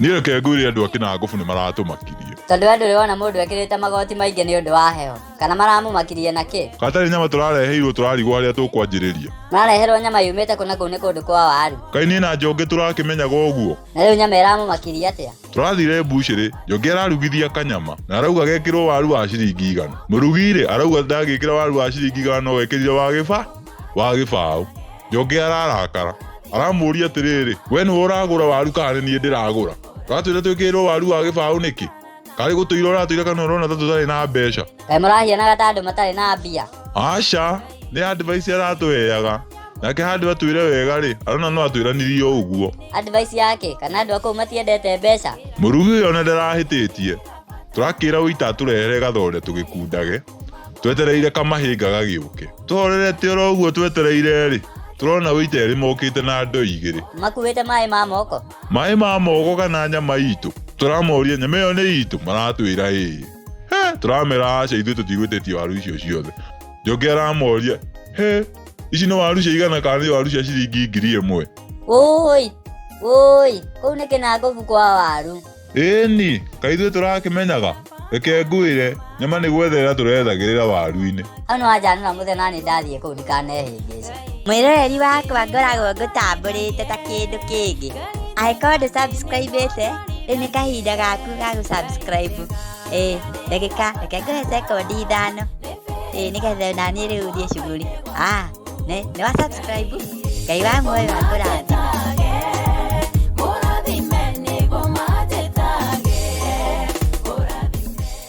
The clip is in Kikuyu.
Niĩ reke ngwĩre andũ a Kĩnangobu nĩ maratũmakirie. Tondũ andũ rĩona mũndũ ekĩrĩte magoti maingĩ nĩ ũndũ wa heho. Kana maramũmakirie na kĩ? Katarĩ nyama tũrareheirwo tũrarigwo harĩa tũkwanjĩrĩria. Marareherwo nyama yumĩte kũ na kũu nĩ kũndũ kwa waru. Kaĩ niĩ na Njonge tũrakĩmenyaga ũguo. Na rĩu nyama ĩramũmakirie atĩa? Tũrathire mbucĩrĩ, Njonge ararugithia kanyama na arauga gekĩrwo waru wa ciringi igana. Mũrugire arauga ndagĩkĩra waru wa ciringi igana no wekĩrire wa gĩbaũ. Njonge ararakara. Aramũria atĩrĩrĩ, we nĩwe ũragũra waru kana nĩ niĩ ndĩragũra? Ũratwĩra twĩkĩrĩrwo waru wa gĩbaũ nĩkĩ? Karĩ gũtũira ũratwĩra kana ũrona ta tũtarĩ na mbeca? Kaĩ mũrahianaga ta andũ matarĩ na mbia? Aca, nĩ advice aratũheaga. Nake handũ atwĩre wega rĩ, arona no atwĩranirie ũguo. Advice yake kana andũ akũu matiendete mbeca? Mũrugi ũyũ ona ndarahĩtĩtie. Tũrakĩra ũita tũrehere gathonde tũgĩkundage. Twetereire kamahĩnga gagĩũke. Tũhorerete oro ũguo twetereire rĩ. Turona ũita erĩ mokĩte na ndoo igĩrĩ. Makuĩte maĩ ma moko. Maĩ ma moko kana nyama itũ. Tũramoria nyama ĩyo nĩ itũ, maratwĩra ĩĩ. Turamera aca ithuĩ tũtigwĩtĩtie waru icio ciothe. Njonge aramoria, ici no waru cia igana kana nĩ waru cia ciringi 1000? Oi, kũu nĩ Kĩnangobu kwa waru. Ĩni, kaĩ ithuĩ tũrakĩmenyaga. Reke ngwĩre, nyama nĩ gwetherera tũrethagĩrĩra waru-inĩ. Hau nĩ wanjanũra mũthenya nĩ ndathiĩ kũu ndikanehĩngĩce. Mwĩroreri wakwa ngoragwo ngũtambũrĩte ta kĩndũ kĩngĩ. Angĩkorwo ndũ-subscribe-ĩte, rĩu nĩ kahinda gaku ga gũ-subscribe. Ndagĩka, reke ngũhe sekondi 5. Nĩgetha naniĩ rĩu thiĩ cuguri. Nĩ wa subscribe? Ngai wa muoyo akũrathime.